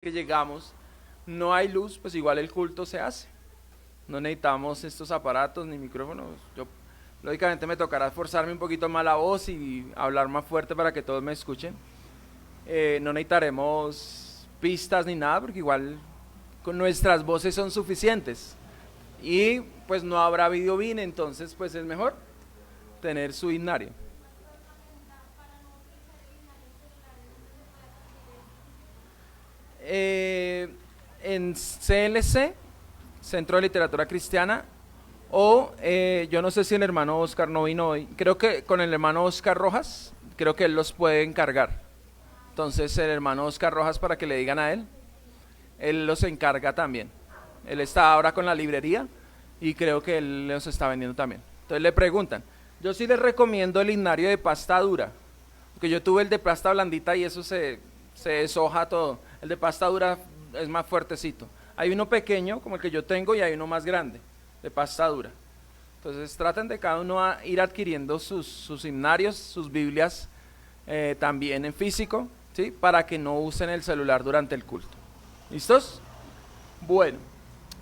que llegamos, no hay luz, pues igual el culto se hace. No necesitamos estos aparatos ni micrófonos. Yo, lógicamente, me tocará esforzarme un poquito más la voz y hablar más fuerte para que todos me escuchen. No necesitaremos pistas ni nada, porque igual con nuestras voces son suficientes. Y pues no habrá video bin, entonces pues es mejor tener su himnario. Eh, en CLC, Centro de Literatura Cristiana, o yo no sé si el hermano Oscar no vino hoy, creo que con el hermano Oscar Rojas, creo que él los puede encargar. Entonces el hermano Oscar Rojas, para que le digan a él los encarga también. Él está ahora con la librería y creo que él los está vendiendo también. Entonces le preguntan. Yo sí les recomiendo el himnario de pasta dura, porque yo tuve el de pasta blandita y eso se deshoja todo. El de pasta dura es más fuertecito. Hay uno pequeño, como el que yo tengo, y hay uno más grande, de pasta dura. Entonces traten de cada uno a ir adquiriendo sus himnarios, sus Biblias, también en físico, ¿sí? Para que no usen el celular durante el culto. ¿Listos? Bueno,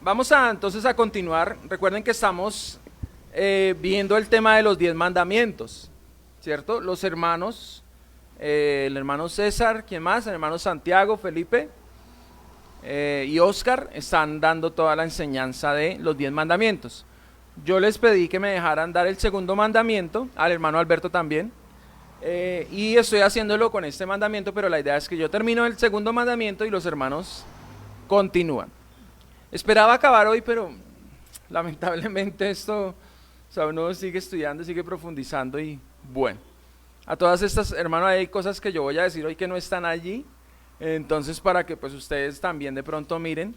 vamos entonces a continuar. Recuerden que estamos viendo el tema de los 10 mandamientos, ¿cierto? Los hermanos, el hermano César, ¿quién más? El hermano Santiago, Felipe y Oscar están dando toda la enseñanza de los 10 mandamientos. Yo les pedí que me dejaran dar el segundo mandamiento, al hermano Alberto también, y estoy haciéndolo con este mandamiento, pero la idea es que yo termino el segundo mandamiento y los hermanos continúan. Esperaba acabar hoy, pero lamentablemente esto, o sea, uno sigue estudiando, sigue profundizando y bueno. A todas estas, hermanos, hay cosas que yo voy a decir hoy que no están allí, entonces para que pues ustedes también de pronto miren,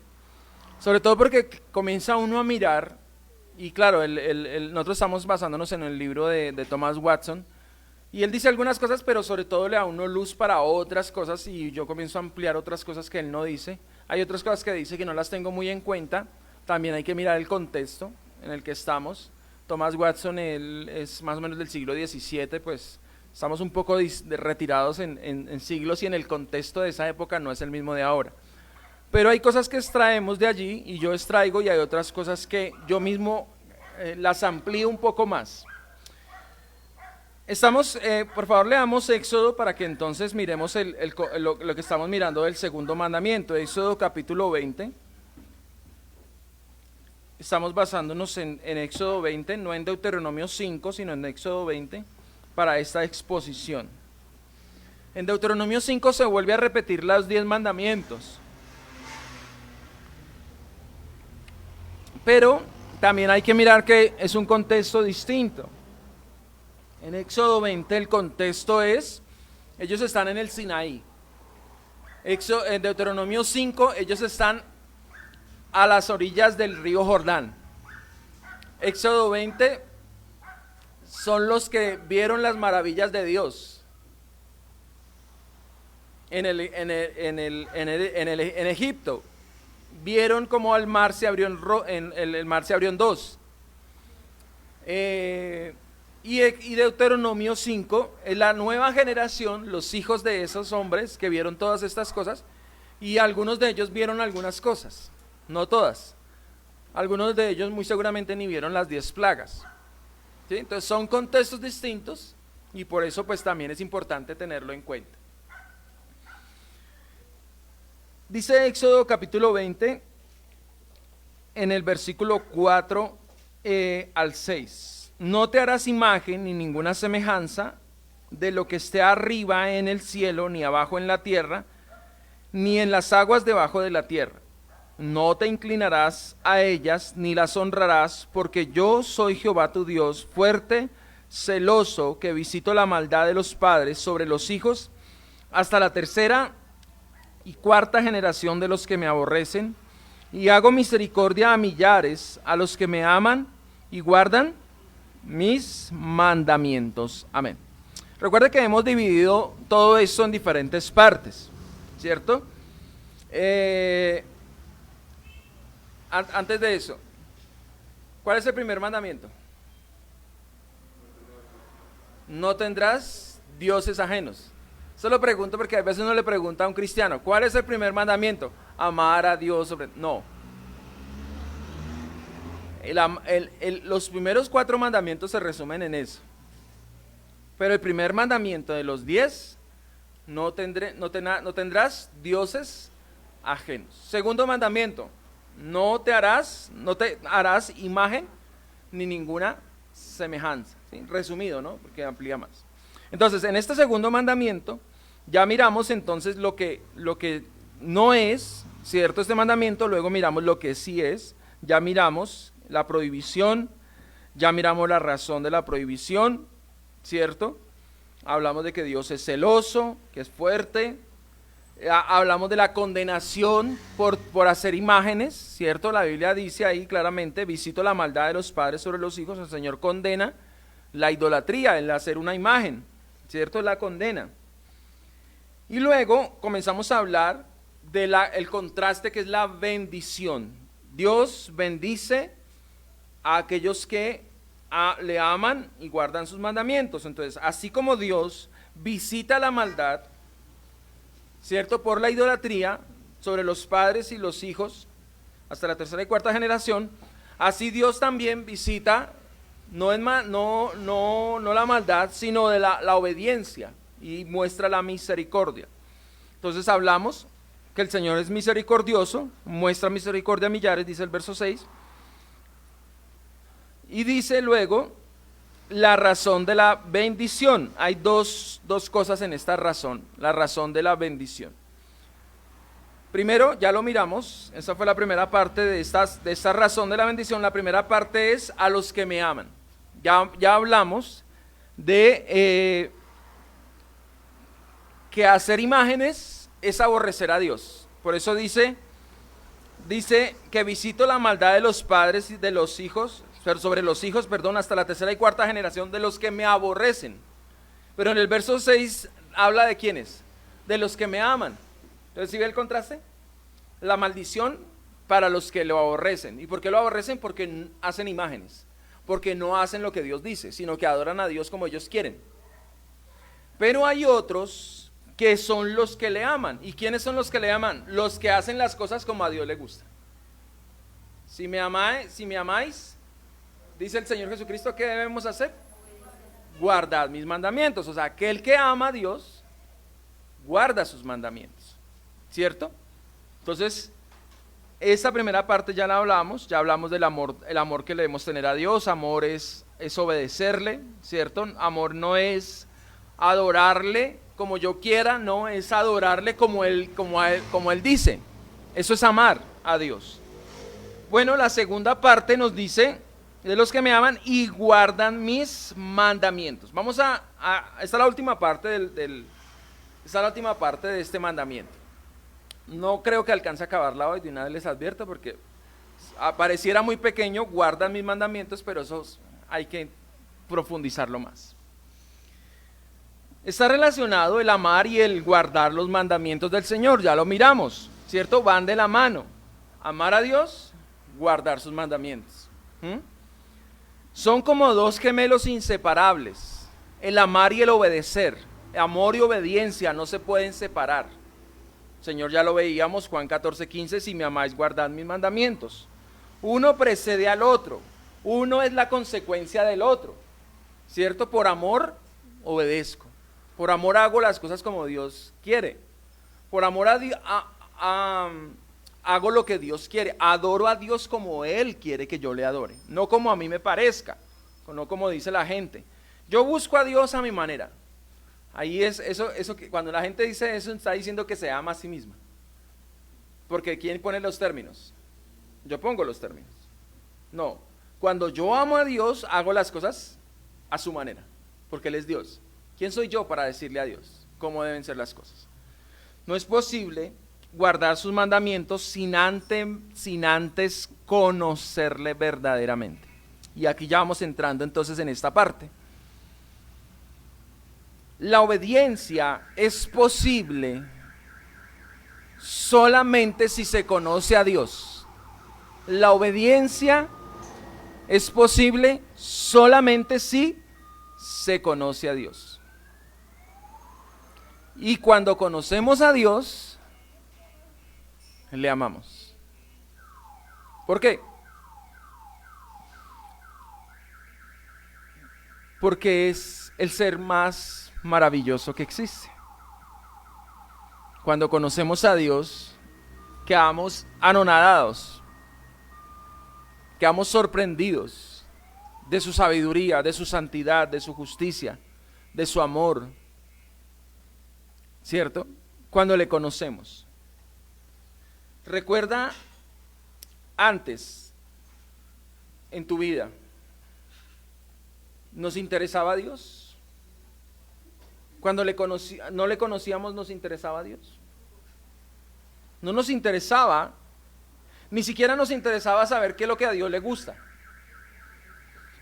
sobre todo porque comienza uno a mirar, y claro, nosotros estamos basándonos en el libro de Thomas Watson, y él dice algunas cosas, pero sobre todo le da uno luz para otras cosas, y yo comienzo a ampliar otras cosas que él no dice. Hay otras cosas que dice que no las tengo muy en cuenta, también hay que mirar el contexto en el que estamos. Thomas Watson, él es más o menos del siglo XVII, pues estamos un poco retirados en siglos y en el contexto de esa época no es el mismo de ahora. Pero hay cosas que extraemos de allí y yo extraigo y hay otras cosas que yo mismo las amplío un poco más. Estamos, por favor leamos Éxodo para que entonces miremos lo que estamos mirando del segundo mandamiento, Éxodo capítulo 20. Estamos basándonos en Éxodo 20, no en Deuteronomio 5, sino en Éxodo 20 para esta exposición. En Deuteronomio 5 se vuelve a repetir los 10 mandamientos, pero también hay que mirar que es un contexto distinto. En Éxodo 20 el contexto es, ellos están en el Sinaí. En Deuteronomio 5 ellos están a las orillas del río Jordán. Éxodo 20 son los que vieron las maravillas de Dios en Egipto. Vieron cómo el mar se abrió el mar se abrió en dos. Y Deuteronomio 5 es la nueva generación, los hijos de esos hombres que vieron todas estas cosas, y algunos de ellos vieron algunas cosas, no todas. Algunos de ellos muy seguramente ni vieron las 10 plagas. ¿Sí? Entonces son contextos distintos y por eso pues también es importante tenerlo en cuenta. Dice Éxodo capítulo 20 en el versículo 4 al 6. No te harás imagen ni ninguna semejanza de lo que esté arriba en el cielo, ni abajo en la tierra, ni en las aguas debajo de la tierra. No te inclinarás a ellas, ni las honrarás, porque yo soy Jehová tu Dios, fuerte, celoso, que visito la maldad de los padres sobre los hijos, hasta la tercera y cuarta generación de los que me aborrecen, y hago misericordia a millares, a los que me aman y guardan mis mandamientos. Amén. Recuerde que hemos dividido todo esto en diferentes partes, ¿cierto? Antes de eso, ¿cuál es el primer mandamiento? No tendrás dioses ajenos. Eso lo pregunto porque a veces uno le pregunta a un cristiano, ¿cuál es el primer mandamiento? Amar a Dios sobre... No. Los primeros 4 mandamientos se resumen en eso. Pero el primer mandamiento de los 10, no tendrás dioses ajenos. Segundo mandamiento, no te harás imagen ni ninguna semejanza. ¿Sí? Resumido, ¿no? Porque amplía más. Entonces, en este segundo mandamiento, ya miramos entonces lo que no es, ¿cierto? Este mandamiento, luego miramos lo que sí es, ya miramos la prohibición, ya miramos la razón de la prohibición, ¿cierto? Hablamos de que Dios es celoso, que es fuerte, hablamos de la condenación por hacer imágenes, ¿cierto? La Biblia dice ahí claramente, visito la maldad de los padres sobre los hijos, el Señor condena la idolatría, el hacer una imagen, ¿cierto? La condena. Y luego comenzamos a hablar del contraste que es la bendición. Dios bendice a aquellos que le aman y guardan sus mandamientos. Entonces, así como Dios visita la maldad, ¿cierto? Por la idolatría sobre los padres y los hijos, hasta la 3ª y 4ª generación, así Dios también visita, no la maldad, sino de la obediencia, y muestra la misericordia. Entonces hablamos que el Señor es misericordioso, muestra misericordia a millares, dice el verso 6, y dice luego la razón de la bendición. Hay dos cosas en esta razón, la razón de la bendición. Primero, ya lo miramos, esa fue la primera parte de esta razón de la bendición. La primera parte es a los que me aman. Ya hablamos de que hacer imágenes es aborrecer a Dios. Por eso dice que visito la maldad de los padres y de los hijos, sobre los hijos, hasta la 3ª y 4ª generación de los que me aborrecen. Pero en el verso 6 habla de quiénes, de los que me aman. Entonces, ¿sí ve el contraste? La maldición para los que lo aborrecen. ¿Y por qué lo aborrecen? Porque hacen imágenes, porque no hacen lo que Dios dice, sino que adoran a Dios como ellos quieren. Pero hay otros que son los que le aman. ¿Y quiénes son los que le aman? Los que hacen las cosas como a Dios le gusta. Si me amáis, dice el Señor Jesucristo, ¿qué debemos hacer? Guardad mis mandamientos. O sea, aquel que ama a Dios, guarda sus mandamientos, ¿cierto? Entonces, esa primera parte ya la hablamos, ya hablamos del amor, el amor que le debemos tener a Dios. Amor es obedecerle, ¿cierto? Amor no es adorarle como yo quiera, no, es adorarle como él dice. Eso es amar a Dios. Bueno, la segunda parte nos dice, de los que me aman y guardan mis mandamientos. Vamos esta es la última parte esta es la última parte de este mandamiento. No creo que alcance a acabarla hoy, de una vez les advierto, porque pareciera muy pequeño, guardan mis mandamientos, pero eso hay que profundizarlo más. Está relacionado el amar y el guardar los mandamientos del Señor, ya lo miramos, ¿cierto? Van de la mano. Amar a Dios, guardar sus mandamientos. Son como dos gemelos inseparables, el amar y el obedecer. Amor y obediencia no se pueden separar. Señor, ya lo veíamos, Juan 14:15, si me amáis, guardad mis mandamientos. Uno precede al otro, uno es la consecuencia del otro, ¿cierto? Por amor, obedezco. Por amor hago las cosas como Dios quiere. Por amor hago lo que Dios quiere. Adoro a Dios como Él quiere que yo le adore, no como a mí me parezca, no como dice la gente. Yo busco a Dios a mi manera. Ahí es eso que cuando la gente dice eso, está diciendo que se ama a sí misma. Porque ¿quién pone los términos? Yo pongo los términos. No, cuando yo amo a Dios, hago las cosas a su manera, porque Él es Dios. ¿Quién soy yo para decirle a Dios cómo deben ser las cosas? No es posible guardar sus mandamientos sin antes conocerle verdaderamente. Y aquí ya vamos entrando entonces en esta parte. La obediencia es posible solamente si se conoce a Dios. La obediencia es posible solamente si se conoce a Dios. Y cuando conocemos a Dios, le amamos. ¿Por qué? Porque es el ser más maravilloso que existe. Cuando conocemos a Dios, quedamos anonadados, quedamos sorprendidos de su sabiduría, de su santidad, de su justicia, de su amor, ¿cierto? Cuando le conocemos. Recuerda antes en tu vida, ¿nos interesaba a Dios? Cuando no le conocíamos, ¿nos interesaba a Dios? No nos interesaba, ni siquiera nos interesaba saber qué es lo que a Dios le gusta.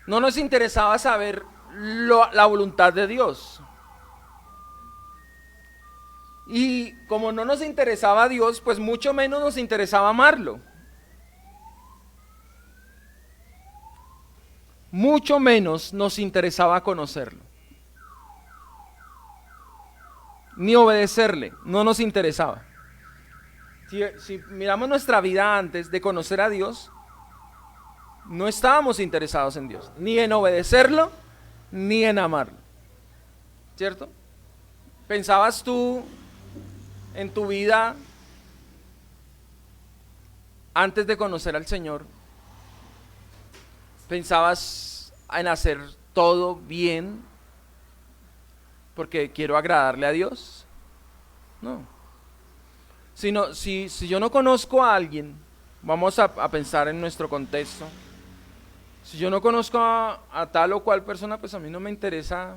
No nos interesaba saber la voluntad de Dios. Y como no nos interesaba a Dios, pues mucho menos nos interesaba amarlo. Mucho menos nos interesaba conocerlo. Ni obedecerle, no nos interesaba. Si miramos nuestra vida antes de conocer a Dios, no estábamos interesados en Dios, ni en obedecerlo, ni en amarlo. ¿Cierto? ¿Pensabas tú en tu vida antes de conocer al Señor? ¿Pensabas en hacer todo bien porque quiero agradarle a Dios? No. Si yo no conozco a alguien, vamos a pensar en nuestro contexto. Si yo no conozco a tal o cual persona, pues a mí no me interesa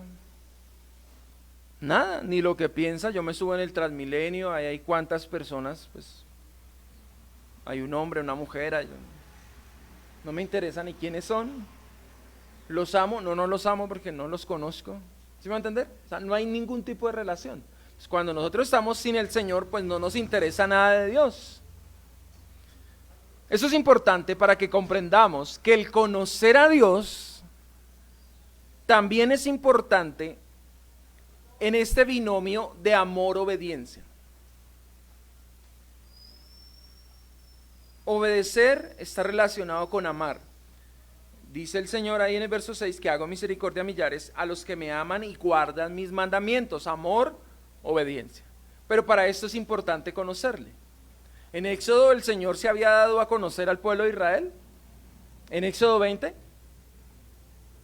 nada, ni lo que piensa. Yo me subo en el Transmilenio, ahí hay cuántas personas, pues hay un hombre, una mujer, no me interesa ni quiénes son. ¿Los amo? No los amo porque no los conozco. ¿Sí me va a entender? O sea, no hay ningún tipo de relación. Pues cuando nosotros estamos sin el Señor, pues no nos interesa nada de Dios. Eso es importante para que comprendamos que el conocer a Dios también es importante en este binomio de amor-obediencia. Obedecer está relacionado con amar. Dice el Señor ahí en el verso 6 que hago misericordia a millares a los que me aman y guardan mis mandamientos. Amor, obediencia. Pero para esto es importante conocerle. En Éxodo el Señor se había dado a conocer al pueblo de Israel. En Éxodo 20.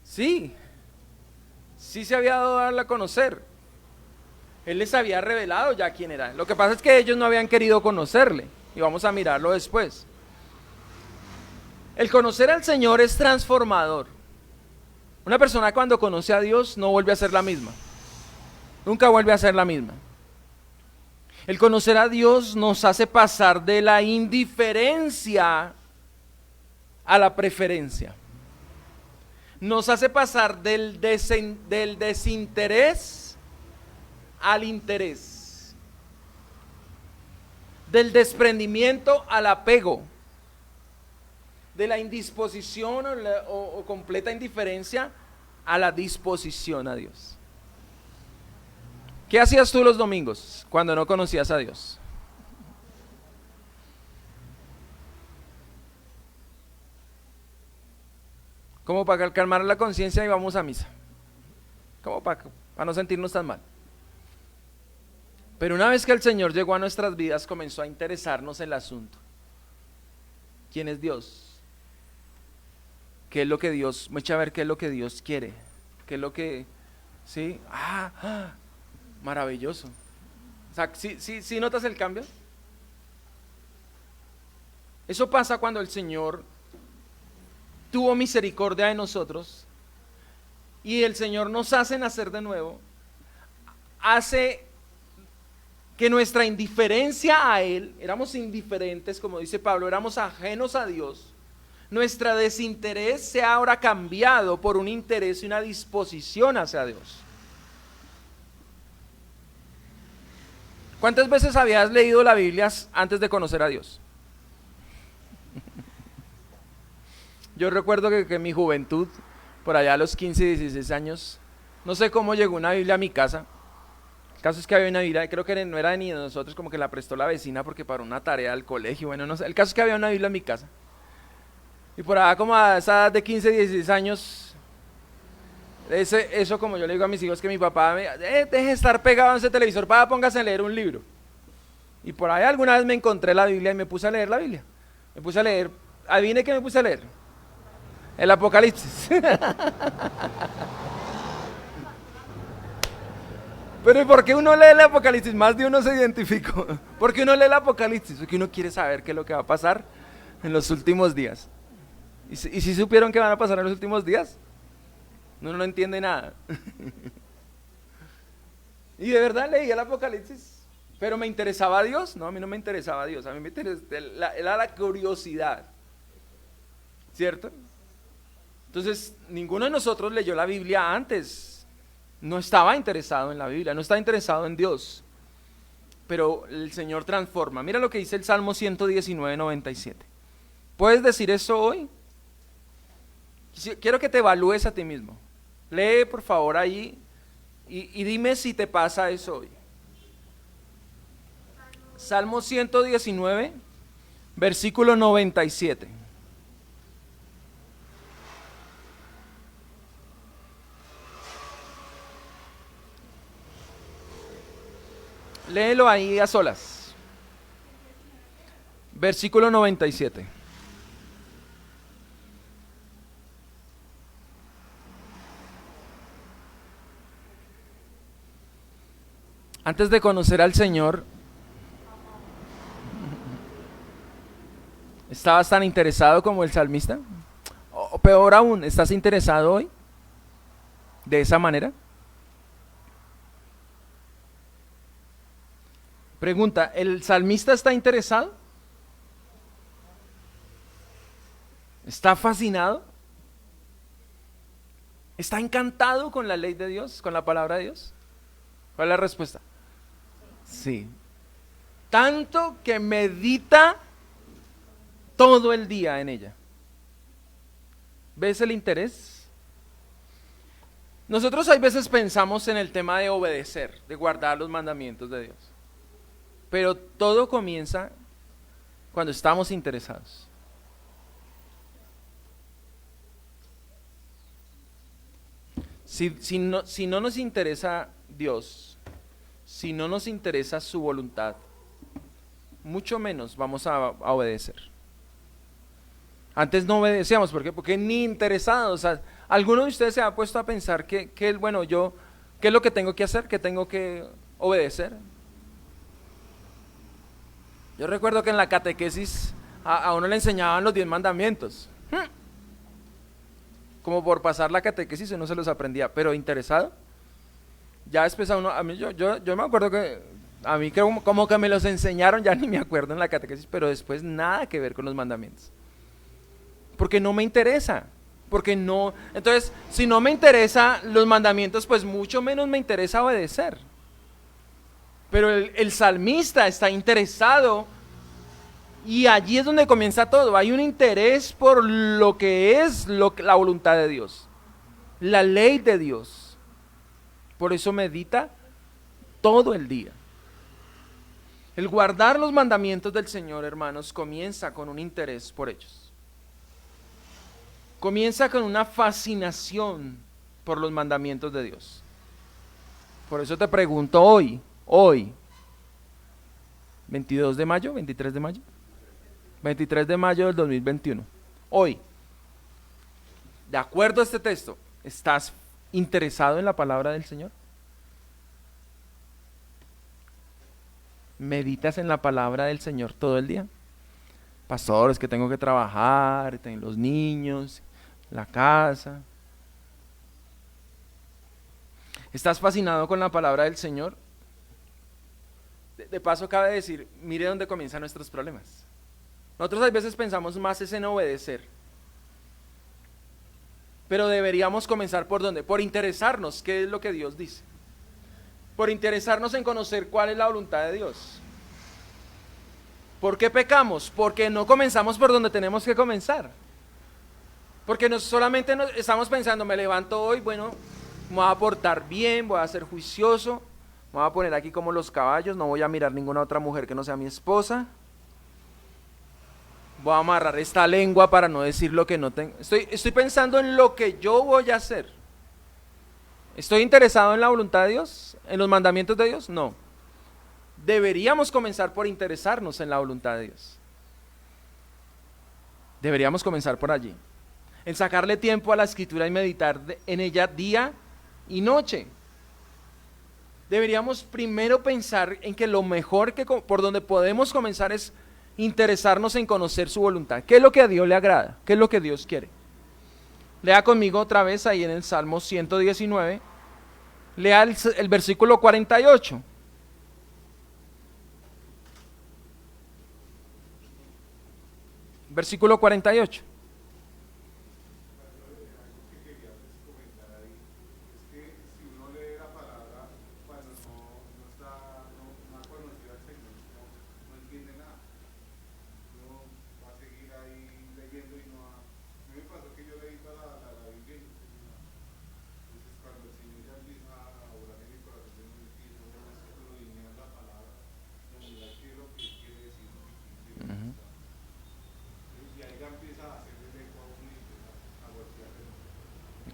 Sí se había dado a darle a conocer. Él les había revelado ya quién era. Lo que pasa es que ellos no habían querido conocerle. Y vamos a mirarlo después. El conocer al Señor es transformador. Una persona cuando conoce a Dios no vuelve a ser la misma. Nunca vuelve a ser la misma. El conocer a Dios nos hace pasar de la indiferencia a la preferencia. Nos hace pasar del desinterés al interés. Del desprendimiento al apego. De la indisposición o completa indiferencia a la disposición a Dios. ¿Qué hacías tú los domingos cuando no conocías a Dios? Como para calmar la conciencia y vamos a misa. Como para no sentirnos tan mal. Pero una vez que el Señor llegó a nuestras vidas, comenzó a interesarnos el asunto. ¿Quién es Dios? ¿Qué es lo que Dios? Me echa a ver qué es lo que Dios quiere. ¿Qué es lo que? ¿Sí? Maravilloso. O sea, ¿sí notas el cambio? Eso pasa cuando el Señor tuvo misericordia de nosotros y el Señor nos hace nacer de nuevo, hace que nuestra indiferencia a Él, éramos indiferentes, como dice Pablo, éramos ajenos a Dios, nuestra desinterés se ha ahora cambiado por un interés y una disposición hacia Dios. ¿Cuántas veces habías leído la Biblia antes de conocer a Dios? Yo recuerdo que en mi juventud, por allá a los 15, 16 años, no sé cómo llegó una Biblia a mi casa, El caso es que había una Biblia, creo que no era ni de nosotros, como que la prestó la vecina porque para una tarea del colegio, bueno, no sé. El caso es que había una Biblia en mi casa. Y por allá como a esa edad de 15, 16 años, eso como yo le digo a mis hijos que mi papá me deje de estar pegado en ese televisor, para póngase a leer un libro. Y por ahí alguna vez me encontré la Biblia y me puse a leer la Biblia. Me puse a leer, adivine qué me puse a leer. El Apocalipsis. Pero ¿y por qué uno lee el Apocalipsis? Más de uno se identificó. ¿Por qué uno lee el Apocalipsis? Porque uno quiere saber qué es lo que va a pasar en los últimos días. ¿Y si supieron qué van a pasar en los últimos días? Uno no entiende nada. Y de verdad leí el Apocalipsis. Pero ¿me interesaba a Dios? No, a mí no me interesaba a Dios. A mí me interesaba, era la curiosidad. ¿Cierto? Entonces, ninguno de nosotros leyó la Biblia antes. No estaba interesado en la Biblia, no estaba interesado en Dios. Pero el Señor transforma. Mira lo que dice el Salmo 119, 97. ¿Puedes decir eso hoy? Quiero que te evalúes a ti mismo. Lee por favor ahí y dime si te pasa eso hoy. Salmo 119, versículo 97. Léelo ahí a solas. Versículo 97. Antes de conocer al Señor, ¿estabas tan interesado como el salmista? O peor aún, ¿estás interesado hoy? ¿De esa manera? Pregunta, ¿el salmista está interesado? ¿Está fascinado? ¿Está encantado con la ley de Dios, con la palabra de Dios? ¿Cuál es la respuesta? Sí. Tanto que medita todo el día en ella. ¿Ves el interés? Nosotros hay veces pensamos en el tema de obedecer, de guardar los mandamientos de Dios. Pero todo comienza cuando estamos interesados. Si no nos interesa Dios, si no nos interesa su voluntad, mucho menos vamos a obedecer. Antes no obedecíamos, ¿por qué? Porque ni interesados. O sea, ¿alguno de ustedes se ha puesto a pensar ¿qué es lo que tengo que hacer? ¿Qué tengo que obedecer? Yo recuerdo que en la catequesis a uno le enseñaban los 10 mandamientos. Como por pasar la catequesis uno se los aprendía, pero interesado. Ya después a mí yo me acuerdo que a mí como que me los enseñaron, ya ni me acuerdo en la catequesis, pero después nada que ver con los mandamientos. Porque no me interesa. Entonces, si no me interesa los mandamientos, pues mucho menos me interesa obedecer. Pero el salmista está interesado y allí es donde comienza todo. Hay un interés por lo que es la voluntad de Dios, la ley de Dios. Por eso medita todo el día. El guardar los mandamientos del Señor, hermanos, comienza con un interés por ellos. Comienza con una fascinación por los mandamientos de Dios. Por eso te pregunto hoy, 22 de mayo, 23 de mayo, 23 de mayo del 2021, hoy, de acuerdo a este texto, ¿estás interesado en la palabra del Señor? ¿Meditas en la palabra del Señor todo el día? Pastor, es que tengo que trabajar, tengo los niños, la casa. ¿Estás fascinado con la palabra del Señor? De paso cabe decir, mire dónde comienzan nuestros problemas. Nosotros a veces pensamos más es en obedecer. Pero deberíamos comenzar ¿por dónde? Por interesarnos, ¿qué es lo que Dios dice? Por interesarnos en conocer cuál es la voluntad de Dios. ¿Por qué pecamos? Porque no comenzamos por donde tenemos que comenzar. Porque solamente estamos pensando, me levanto hoy, bueno, me voy a portar bien, voy a ser juicioso, me Me voy a poner aquí como los caballos, no voy a mirar ninguna otra mujer que no sea mi esposa. Voy a amarrar esta lengua para no decir lo que no tengo. Estoy pensando en lo que yo voy a hacer. ¿Estoy interesado en la voluntad de Dios? ¿En los mandamientos de Dios? No. Deberíamos comenzar por interesarnos en la voluntad de Dios. Deberíamos comenzar por allí. En sacarle tiempo a la escritura y meditar en ella día y noche. Deberíamos primero pensar en que lo mejor por donde podemos comenzar es interesarnos en conocer su voluntad. ¿Qué es lo que a Dios le agrada? ¿Qué es lo que Dios quiere? Lea conmigo otra vez ahí en el Salmo 119. Lea el versículo 48. Versículo 48.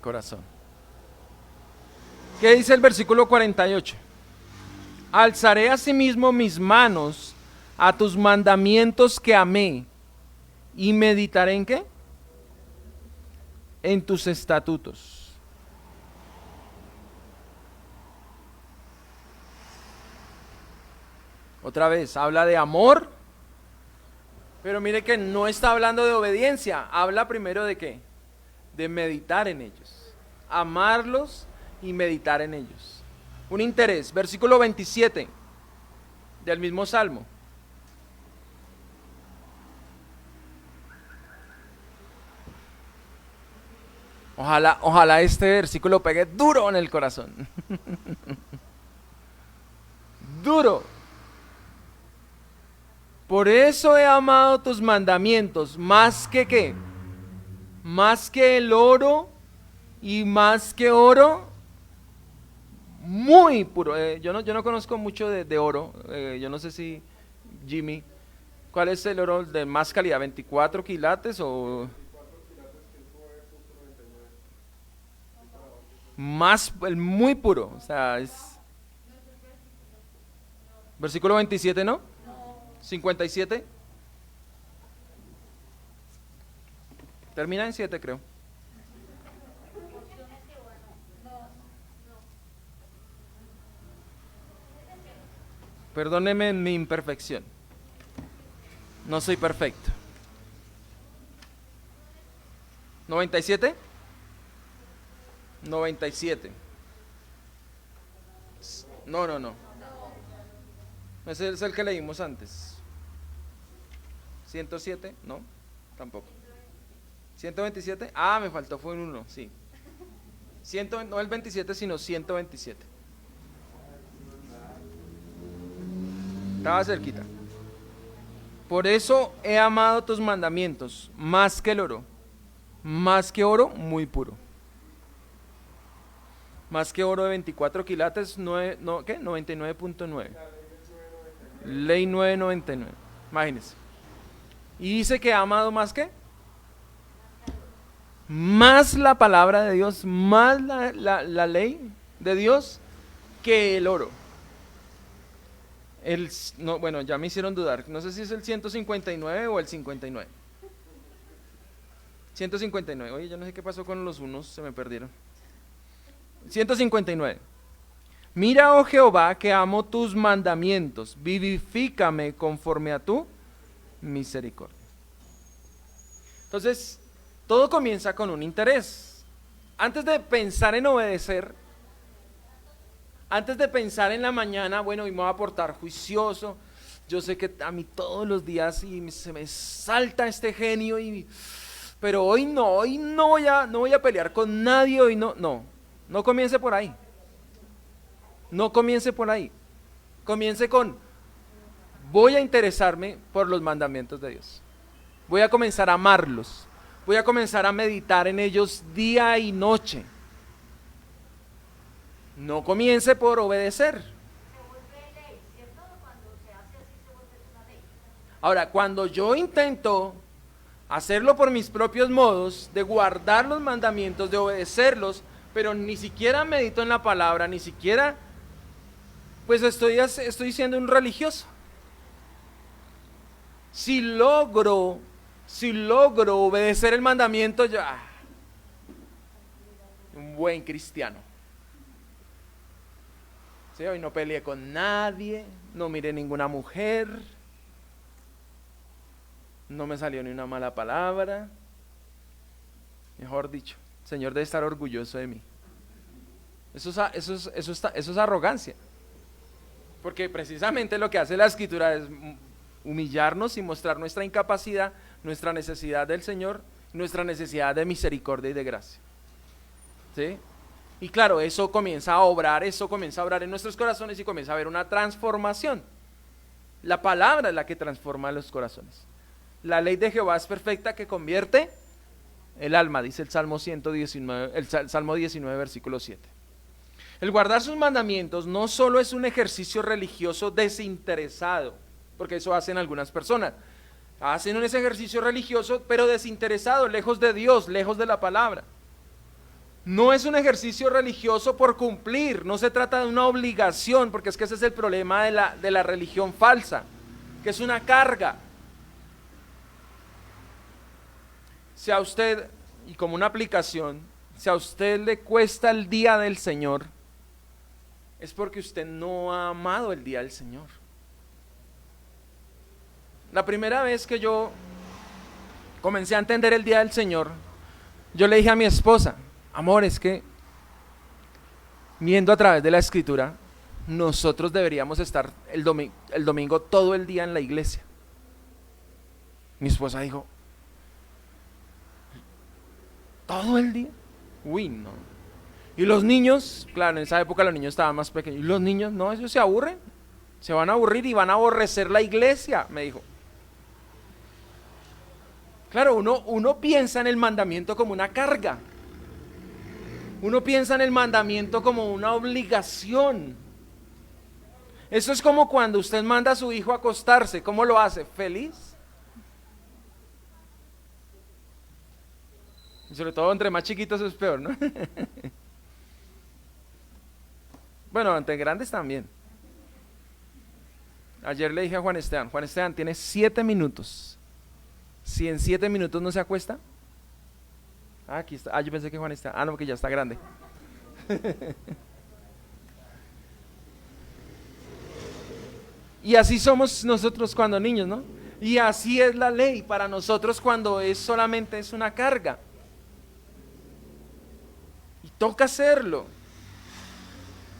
Corazón. ¿Qué dice el versículo 48? Alzaré asimismo mis manos a tus mandamientos que amé y meditaré ¿en qué? En tus estatutos. Otra vez, habla de amor, pero mire que no está hablando de obediencia, habla primero de ¿qué? De meditar en ellos, amarlos y meditar en ellos. Un interés, versículo 27 del mismo Salmo. Ojalá este versículo pegue duro en el corazón. Duro. Por eso he amado tus mandamientos, más que ¿qué? Más que el oro y más que oro muy puro. Yo no conozco mucho de oro. Yo no sé si Jimmy, ¿cuál es el oro de más calidad? ¿24 quilates o más, el muy puro? O sea, es versículo 27, ¿no? 57. Termina en 7, creo. Perdóneme mi imperfección. No soy perfecto. ¿97? 97. No. Ese es el que leímos antes. 107, no, tampoco. 127, me faltó, fue un 1, sí. No el 27, sino 127. Estaba cerquita. Por eso he amado tus mandamientos, más que el oro. Más que oro, muy puro. Más que oro de 24 quilates, ¿qué? 99.9. Ley 999. Imagínense. Y dice que ha amado más que más la palabra de Dios, más la ley de Dios que el oro. Bueno, ya me hicieron dudar. No sé si es el 159 o el 59. 159. Oye, yo no sé qué pasó con los unos, se me perdieron. 159. Mira, oh Jehová, que amo tus mandamientos, vivifícame conforme a tu misericordia. Entonces, todo comienza con un interés. Antes de pensar en obedecer, antes de pensar en la mañana, bueno, y me voy a portar juicioso, yo sé que a mí todos los días se me salta este genio, pero hoy no voy a pelear con nadie, hoy no comience por ahí. No comience por ahí. Comience con, voy a interesarme por los mandamientos de Dios. Voy a comenzar a amarlos. Voy a comenzar a meditar en ellos día y noche. No comience por obedecer. Ahora, cuando yo intento hacerlo por mis propios modos, de guardar los mandamientos, de obedecerlos, pero ni siquiera medito en la palabra, ni siquiera, pues estoy siendo un religioso. Si logro obedecer el mandamiento, ya, un buen cristiano. Sí, hoy no peleé con nadie, no miré ninguna mujer, no me salió ni una mala palabra. Mejor dicho, el Señor debe estar orgulloso de mí. Eso es arrogancia. Porque precisamente lo que hace la Escritura es humillarnos y mostrar nuestra incapacidad, nuestra necesidad del Señor, nuestra necesidad de misericordia y de gracia. ¿Sí? Y claro, eso comienza a obrar en nuestros corazones y comienza a haber una transformación. La palabra es la que transforma los corazones. La ley de Jehová es perfecta, que convierte el alma, dice el Salmo 119, el Salmo 19, versículo 7. El guardar sus mandamientos no solo es un ejercicio religioso desinteresado, porque eso hacen algunas personas. Hacen ese ejercicio religioso, pero desinteresado, lejos de Dios, lejos de la palabra. No es un ejercicio religioso por cumplir, no se trata de una obligación, porque es que ese es el problema de la religión falsa, que es una carga. Si a usted, y como una aplicación, si a usted le cuesta el día del Señor, es porque usted no ha amado el día del Señor. La primera vez que yo comencé a entender el día del Señor, yo le dije a mi esposa: amor, es que viendo a través de la Escritura, nosotros deberíamos estar el domingo todo el día en la iglesia. Mi esposa dijo: ¿todo el día? Uy, no. ¿Y los niños? Claro, en esa época los niños estaban más pequeños. ¿Y los niños? No, ellos se aburren. Se van a aburrir y van a aborrecer la iglesia, me dijo. Claro, uno piensa en el mandamiento como una carga. Uno piensa en el mandamiento como una obligación. Eso es como cuando usted manda a su hijo a acostarse. ¿Cómo lo hace? ¿Feliz? Y sobre todo entre más chiquitos es peor, ¿no? Bueno, entre grandes también. Ayer le dije a Juan Esteban, tiene 7 minutos. Si en 7 minutos no se acuesta. Aquí está. Yo pensé que Juan Esteban. No, que ya está grande. Y así somos nosotros cuando niños, ¿no? Y así es la ley para nosotros cuando solamente es una carga. Y toca hacerlo.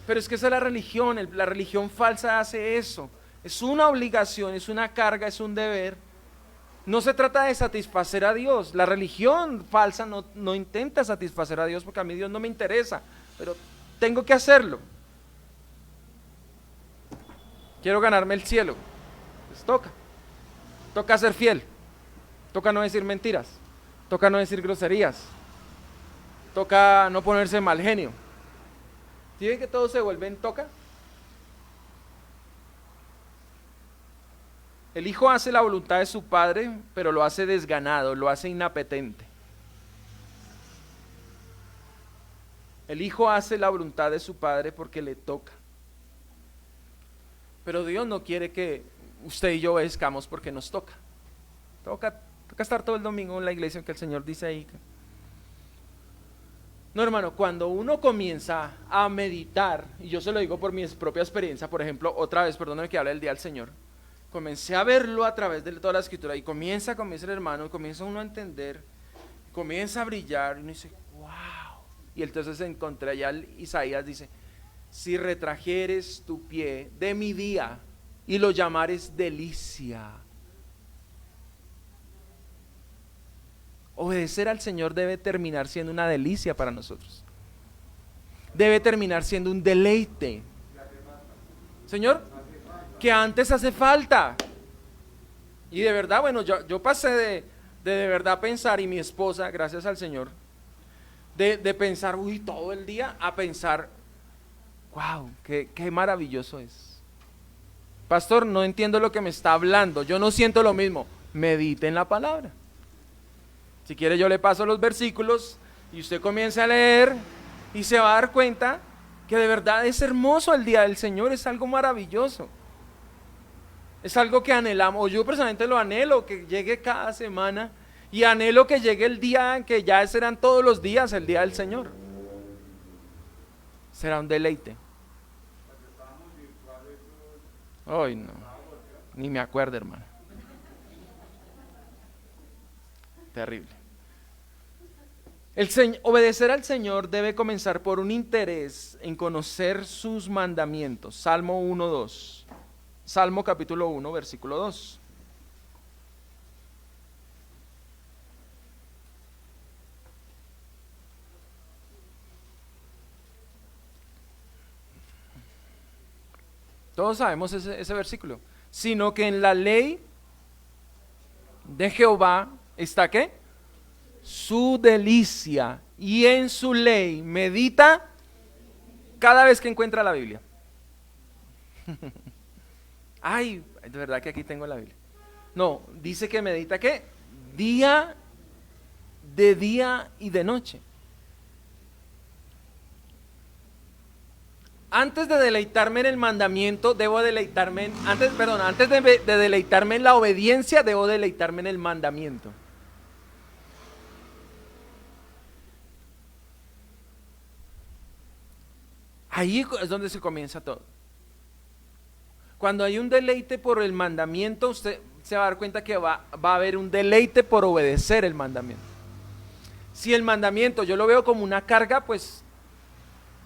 Pero es que esa es la religión falsa hace eso. Es una obligación, es una carga, es un deber. No se trata de satisfacer a Dios. La religión falsa no intenta satisfacer a Dios, porque a mí Dios no me interesa, pero tengo que hacerlo. Quiero ganarme el cielo, pues toca ser fiel, toca no decir mentiras, toca no decir groserías, toca no ponerse mal genio. ¿Sí ven que todo se vuelve en toca? El hijo hace la voluntad de su padre, pero lo hace desganado, lo hace inapetente. El hijo hace la voluntad de su padre porque le toca. Pero Dios no quiere que usted y yo obedezcamos porque nos toca. Toca estar todo el domingo en la iglesia, que el Señor dice ahí. No, hermano, cuando uno comienza a meditar, y yo se lo digo por mi propia experiencia, por ejemplo, otra vez, perdóname que hable del día del Señor, comencé a verlo a través de toda la Escritura, y comienza el hermano, y comienza uno a entender, comienza a brillar, y uno dice, wow. Y entonces encontré allá Isaías, dice: si retrajeres tu pie de mi día y lo llamares delicia. Obedecer al Señor debe terminar siendo una delicia para nosotros. Debe terminar siendo un deleite. Señor, que antes hace falta. Y de verdad, bueno, yo pasé de verdad pensar, y mi esposa, gracias al Señor, de pensar, todo el día, a pensar, wow, qué maravilloso es. Pastor, no entiendo lo que me está hablando, yo no siento lo mismo. Medite en la palabra. Si quiere yo le paso los versículos y usted comienza a leer y se va a dar cuenta que de verdad es hermoso el día del Señor, es algo maravilloso. Es algo que anhelamos, o yo personalmente lo anhelo, que llegue cada semana, y anhelo que llegue el día en que ya serán todos los días el día del Señor. Será un deleite. Ay, no, ni me acuerdo, hermano. Terrible. Obedecer al Señor debe comenzar por un interés en conocer sus mandamientos. Salmo 1:2. Salmo capítulo 1, versículo 2. Todos sabemos ese versículo. Sino que en la ley de Jehová está ¿qué? Su delicia, y en su ley medita cada vez que encuentra la Biblia. Ay, de verdad que aquí tengo la Biblia. No, dice que medita ¿qué? Día y de noche. Antes de deleitarme en el mandamiento, debo deleitarme antes de deleitarme en la obediencia, debo deleitarme en el mandamiento. Ahí es donde se comienza todo. Cuando hay un deleite por el mandamiento, usted se va a dar cuenta que va a haber un deleite por obedecer el mandamiento. Si el mandamiento yo lo veo como una carga, pues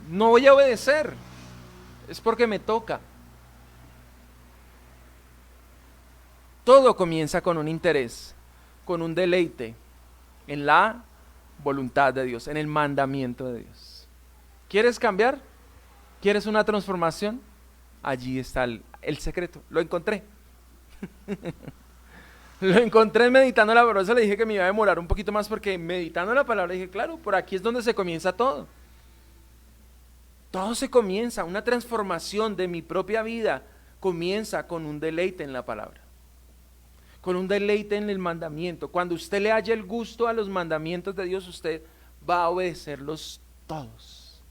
no voy a obedecer. Es porque me toca. Todo comienza con un interés, con un deleite en la voluntad de Dios, en el mandamiento de Dios. ¿Quieres cambiar? ¿Quieres una transformación? Allí está el secreto. Lo encontré. Lo encontré meditando la palabra. Por eso le dije que me iba a demorar un poquito más, porque meditando la palabra dije, claro, por aquí es donde se comienza todo. Todo se comienza, una transformación de mi propia vida comienza con un deleite en la palabra, con un deleite en el mandamiento. Cuando usted le haya el gusto a los mandamientos de Dios, usted va a obedecerlos todos.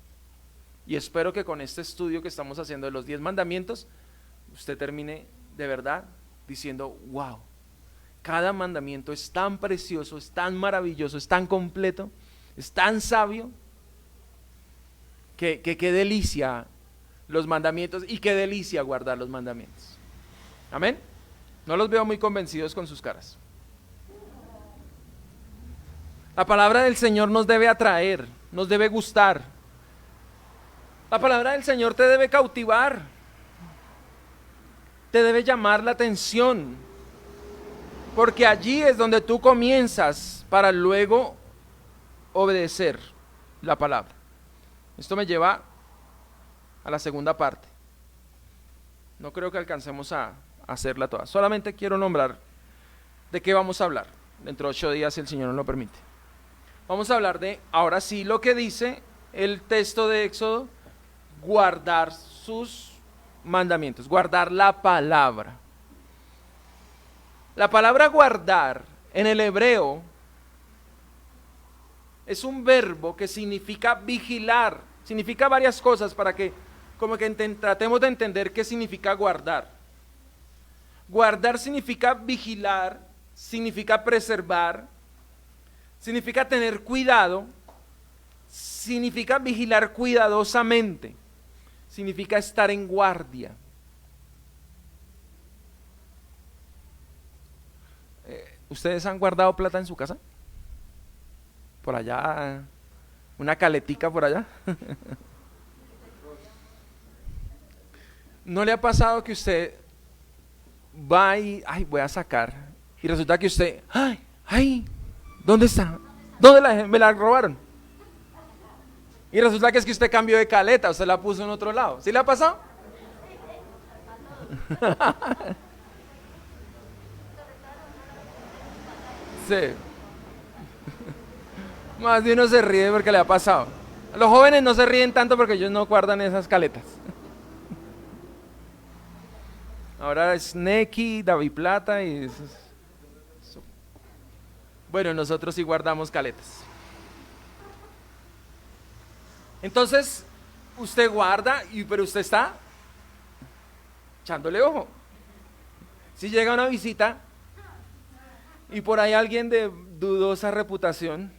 Y espero que con este estudio que estamos haciendo de los 10 mandamientos, usted termine de verdad diciendo, wow, cada mandamiento es tan precioso, es tan maravilloso, es tan completo, es tan sabio, que qué delicia los mandamientos y qué delicia guardar los mandamientos. Amén. No los veo muy convencidos con sus caras. La palabra del Señor nos debe atraer, nos debe gustar. La palabra del Señor te debe cautivar, te debe llamar la atención, porque allí es donde tú comienzas para luego obedecer la palabra. Esto me lleva a la segunda parte. No creo que alcancemos a hacerla toda. Solamente quiero nombrar de qué vamos a hablar. Dentro de 8 días, si el Señor nos lo permite. Vamos a hablar de, ahora sí, lo que dice el texto de Éxodo, guardar sus mandamientos, guardar la palabra. La palabra guardar en el hebreo es un verbo que significa vigilar, significa varias cosas para que como que tratemos de entender qué significa guardar. Guardar significa vigilar, significa preservar, significa tener cuidado, significa vigilar cuidadosamente, significa estar en guardia. ¿Ustedes han guardado plata en su casa? Por allá, una caletica por allá. ¿No le ha pasado que usted va y, ay, voy a sacar, y resulta que usted, ay, ¿dónde está? ¿Dónde me la robaron? Y resulta que es que usted cambió de caleta, usted la puso en otro lado. ¿Sí le ha pasado? Sí. Más de uno se ríe porque le ha pasado. Los jóvenes no se ríen tanto porque ellos no guardan esas caletas. Ahora es Neki, David Plata y eso. Bueno, nosotros sí guardamos caletas. Entonces, usted guarda, pero usted está echándole ojo. Si llega una visita y por ahí alguien de dudosa reputación,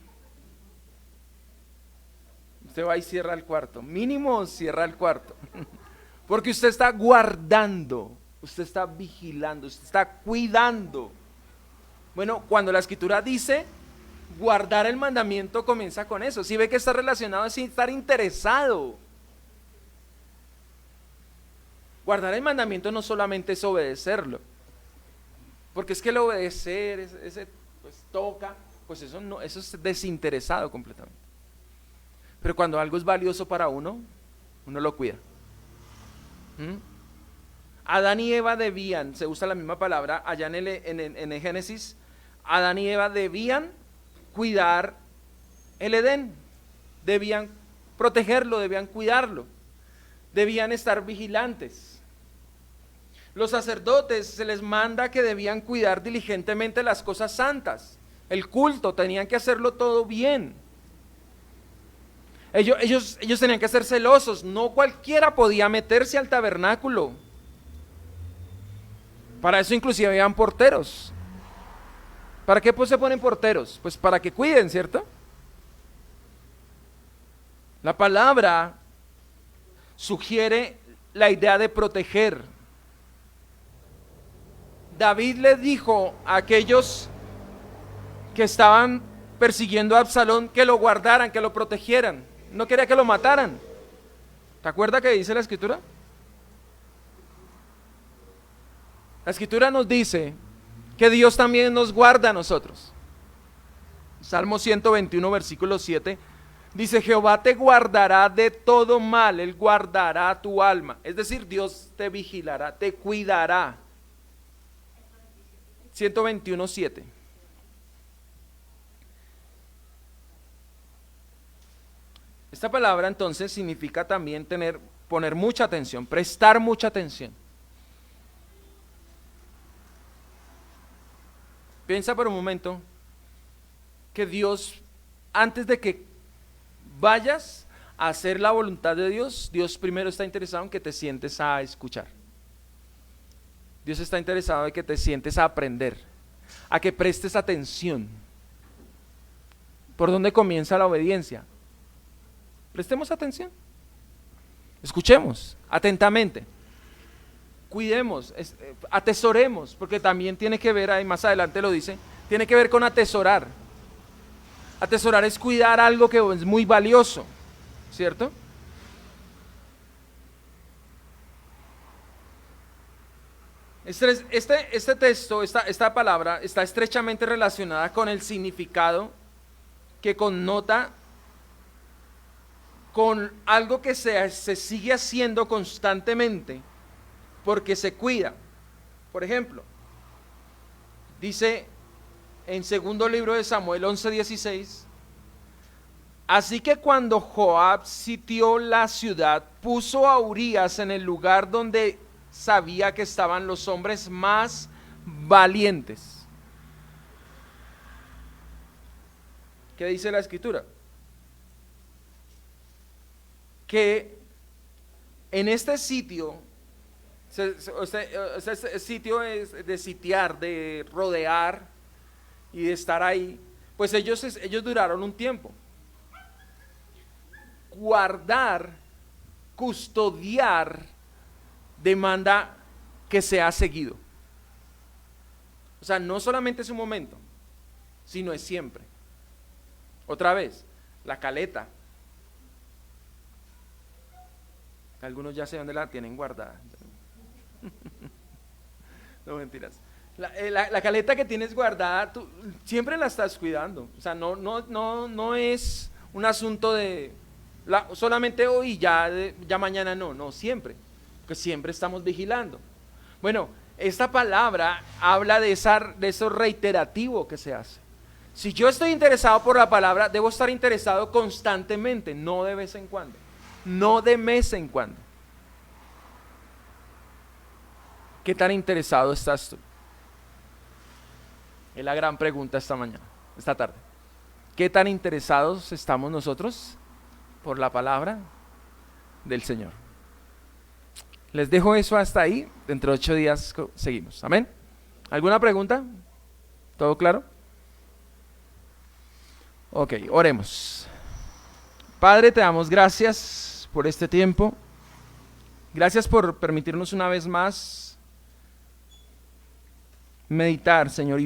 usted va y cierra el cuarto. Mínimo cierra el cuarto. Porque usted está guardando, usted está vigilando, usted está cuidando. Bueno, cuando la escritura dice guardar el mandamiento, comienza con eso. Si ve que está relacionado a estar interesado. Guardar el mandamiento no solamente es obedecerlo, porque es que el obedecer, ese pues toca, pues eso no, eso es desinteresado completamente. Pero cuando algo es valioso para uno, uno lo cuida. Adán y Eva debían, se usa la misma palabra allá en el Génesis, Adán y Eva debían cuidar el Edén, debían protegerlo, debían cuidarlo, debían estar vigilantes. Los sacerdotes se les manda que debían cuidar diligentemente las cosas santas, el culto, tenían que hacerlo todo bien. Ellos tenían que ser celosos, no cualquiera podía meterse al tabernáculo. Para eso inclusive habían porteros. ¿Para qué pues se ponen porteros? Pues para que cuiden, ¿cierto? La palabra sugiere la idea de proteger. David le dijo a aquellos que estaban persiguiendo a Absalón que lo guardaran, que lo protegieran. No quería que lo mataran. ¿Te acuerdas que dice la escritura? La escritura nos dice que Dios también nos guarda a nosotros. Salmo 121, versículo 7, dice: Jehová te guardará de todo mal, Él guardará tu alma. Es decir, Dios te vigilará, te cuidará. 121, 7. Esta palabra entonces significa también poner mucha atención, prestar mucha atención. Piensa por un momento que Dios, antes de que vayas a hacer la voluntad de Dios, Dios primero está interesado en que te sientes a escuchar. Dios está interesado en que te sientes a aprender, a que prestes atención. ¿Por dónde comienza la obediencia? Prestemos atención, escuchemos atentamente, cuidemos, atesoremos, porque también tiene que ver, ahí más adelante lo dice, tiene que ver con atesorar. Atesorar es cuidar algo que es muy valioso, ¿cierto? Este texto, esta palabra está estrechamente relacionada con el significado que connota con algo que se sigue haciendo constantemente porque se cuida. Por ejemplo, dice en segundo libro de Samuel 11:16: así que cuando Joab sitió la ciudad, puso a Urías en el lugar donde sabía que estaban los hombres más valientes. ¿Qué dice la escritura? Que en este sitio, este sitio es de sitiar, de rodear y de estar ahí, pues ellos duraron un tiempo. Guardar, custodiar, demanda que sea seguido. O sea, no solamente es un momento, sino es siempre. Otra vez, la caleta. Algunos ya sé dónde la tienen guardada. No, mentiras. La caleta que tienes guardada, tú siempre la estás cuidando. O sea, no es un asunto de solamente hoy y ya mañana no, siempre. Porque siempre estamos vigilando. Bueno, esta palabra habla de eso reiterativo que se hace. Si yo estoy interesado por la palabra, debo estar interesado constantemente, no de vez en cuando. No de mes en cuando. ¿Qué tan interesado estás tú? Es la gran pregunta esta tarde. ¿Qué tan interesados estamos nosotros por la palabra del Señor? Les dejo eso hasta ahí. Dentro de 8 días seguimos. Amén. ¿Alguna pregunta? ¿Todo claro? Ok, oremos. Padre, te damos gracias por este tiempo. Gracias por permitirnos una vez más meditar, Señor.